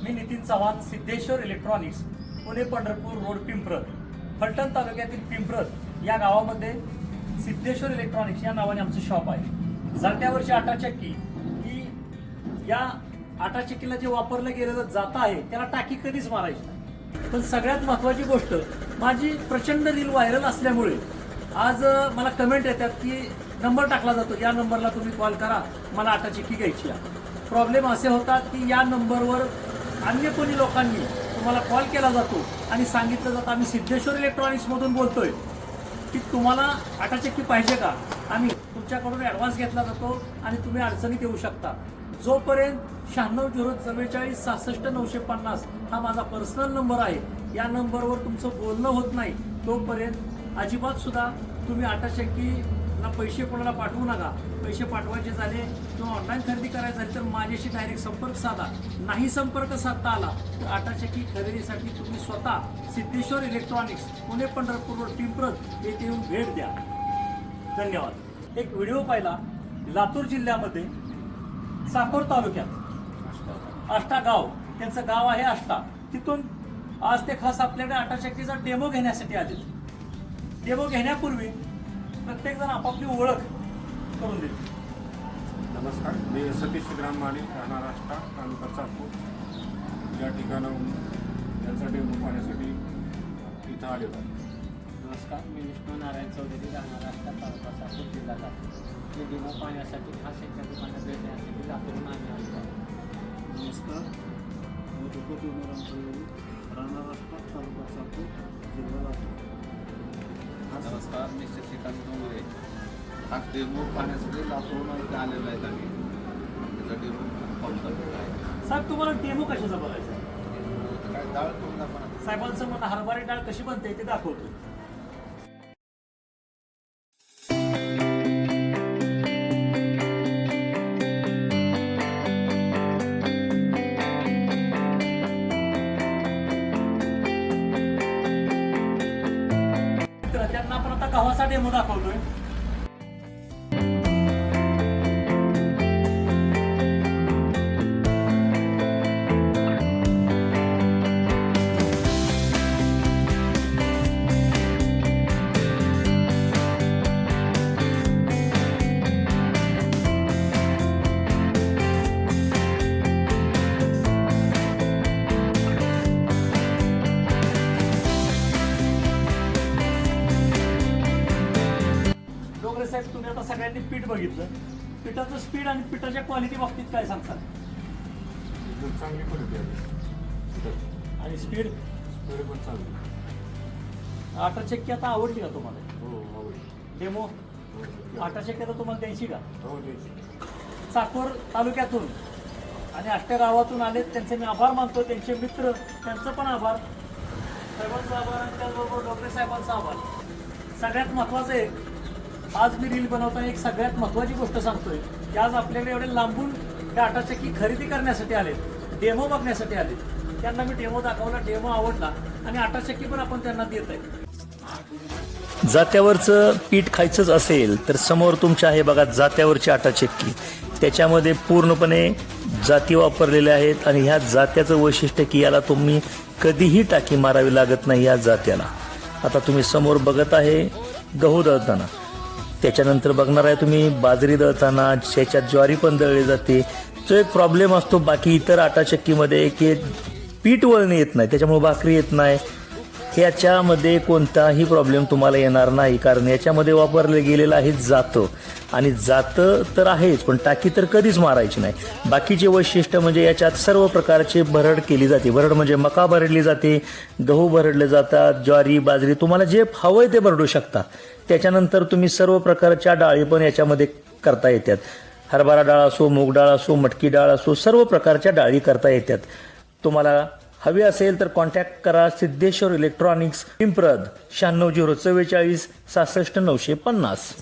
मी Nitin Chavan, Siddheshwar electronics, Pune Pandharpur road, Pimprad. Phaltan तालुक्यातील पिंपरत या गावामध्ये सिद्धेश्वर इलेक्ट्रॉनिक्स या नावाने आमचं शॉप आहे. जात्यावरची आटा चक्की ही या आटा चक्कीला जे वापरलं गेलेलं जातं आहे त्याला टाकी कधीच मारायची नाही. पण सगळ्यात महत्त्वाची गोष्ट, माझी प्रचंड रील व्हायरल असल्यामुळे आज मला कमेंट येतात की नंबर टाकला जातो, या नंबरला तुम्ही कॉल करा, मला आटा चक्की घ्यायची आहे. प्रॉब्लेम असे होतात की या नंबरवर अन्य कोणी लोकांनी तुम्हाला कॉल केला जातो आणि सांगितलं जातं आम्ही सिद्धेश्वर इलेक्ट्रॉनिक्समधून बोलतोय की तुम्हाला आटा चक्की पाहिजे का, आम्ही तुमच्याकडून ॲडव्हान्स घेतला जातो आणि तुम्ही अडचणीत येऊ शकता. जोपर्यंत 9604666950 हा माझा पर्सनल नंबर आहे, या नंबरवर तुमचं बोलणं होत नाही तोपर्यंत अजिबात सुद्धा तुम्ही आटा चक्कीला पैसे कोणाला पाठवू नका. पैसे पाठवायचे झाले किंवा ऑनलाईन खरेदी करायची झाली तर माझ्याशी डायरेक्ट संपर्क साधा. नाही संपर्क साधता आला तर आटा चक्की खरेदीसाठी तुम्ही स्वतः सिद्धेश्वर इलेक्ट्रॉनिक्स, पुणे पंढरपूर रोड, पिंपरत येथे येऊन भेट द्या. धन्यवाद. एक व्हिडिओ पाहिला लातूर जिल्ह्यामध्ये साकोर तालुक्यात आष्टा गाव, त्यांचं गाव आहे आष्टा, तिथून आज ते खास आपल्याकडे आटा चक्कीचा डेमो घेण्यासाठी आले. डेमो घेण्यापूर्वी प्रत्येक जण आपापली ओळख करून देईल. नमस्कार, मी सतीश ग्रामवाणी, राहणार आष्टा, तालुका साकोर. या ठिकाणाहून त्यांचा डेमो पाहण्यासाठी इथं आलेलो आहे. नमस्कार, मी विष्णू नारायण चौधरी, राहणार आष्टा, तालुका साकोर, जिल्हा लातूर. मी डेमो पाहण्यासाठी खास यांच्या दुकानात भेट देण्यासाठी लातूरून आम्ही आलो आहे. नमस्कार, मी रुपती उमेराम चौधरी, राहणार आष्टा, तालुका साकोर, जिल्हा लातूर. नमस्कार, मी शशिकांत डोंगरे. हा डेमो पाहण्यासाठी लातूरून इथे आलेलो आहेत आम्ही. त्याचा डेमो पाहून आहे. साहेब, तुम्हाला डेमो कशाचा बघायचा? काय डाळ करून दाखवा. साहेबांचं म्हणणं हरभरा डाळ कशी बनते ते दाखवतो. त्यांना आपण आता गव्हाचा डेमो दाखवतोय. डोंगरे साहेब, तुम्ही आता सगळ्यांनी पीठ बघितलं, पिठाचं स्पीड आणि पिठाच्या क्वालिटी बाबतीत काय सांगतात? एकदम चांगली क्वालिटी आहे. आणि स्पीड स्पीड पण चांगली. आटा चक्की आता आवडली का तुम्हाला? हो, आवडली. डेमो आटा चक्की आता तुम्हाला द्यायची का? हो, द्यायची. साकोर तालुक्यातून आणि आष्टा गावातून आलेत, त्यांचे मी आभार मानतो. त्यांचे मित्र, त्यांचं पण आभार, साहेबांचा आभार आणि त्याचबरोबर डोंगरे साहेबांचा आभार. सगळ्यात महत्त्वाचं आहे, आज मी रील बनवताना एक सगळ्यात महत्त्वाची गोष्ट सांगतोय की आज आपल्याकडे एवढे लांबून त्या आटा चक्की खरेदी करण्यासाठी आलेत, डेमो बघण्यासाठी आलेत. त्यांना मी डेमो दाखवला, डेमो आवडला आणि आटा चक्की पण आपण त्यांना देत आहे. जात्यावरचं पीठ खायचंच असेल तर समोर तुमच्या आहे बघा जात्यावरची आटा चक्की. त्याच्यामध्ये पूर्णपणे जाती वापरलेल्या आहेत आणि ह्या जात्याचं वैशिष्ट्य की याला तुम्ही कधीही टाकी मारावी लागत नाही या जात्याला. आता तुम्ही समोर बघत आहे गहू दळताना, त्याच्यानंतर बघणार आहे तुम्ही बाजरी दळताना, त्याच्यात ज्वारी पण दळली जाते. जो एक प्रॉब्लेम असतो बाकी इतर आटा चक्कीमध्ये की पीठ वळणे येत नाही, त्याच्यामुळे भाकरी येत नाही. ह्याच्यामध्ये कोणताही प्रॉब्लेम तुम्हाला येणार नाही, कारण याच्यामध्ये वापरलं गेलेलं आहे जातं. आणि जातं तर आहेच, पण टाकी तर कधीच मारायची नाही. बाकीचे वैशिष्ट्य म्हणजे याच्यात सर्व प्रकारचे भरड केली जाते. भरड म्हणजे मका भरडली जाते, गहू भरडले जातात, ज्वारी, बाजरी, तुम्हाला जे हवंय ते भरडू शकता. त्याच्यानंतर तुम्ही सर्व प्रकारच्या डाळी पण याच्यामध्ये करता येतात. हरभरा डाळ असो, मूग डाळ असो, मटकी डाळ असो, सर्व प्रकारच्या डाळी करता येतात. तुम्हाला हवी असेल तर कॉन्टॅक्ट करा सिद्धेश्वर इलेक्ट्रॉनिक्स, पिंपरत, 9604466950.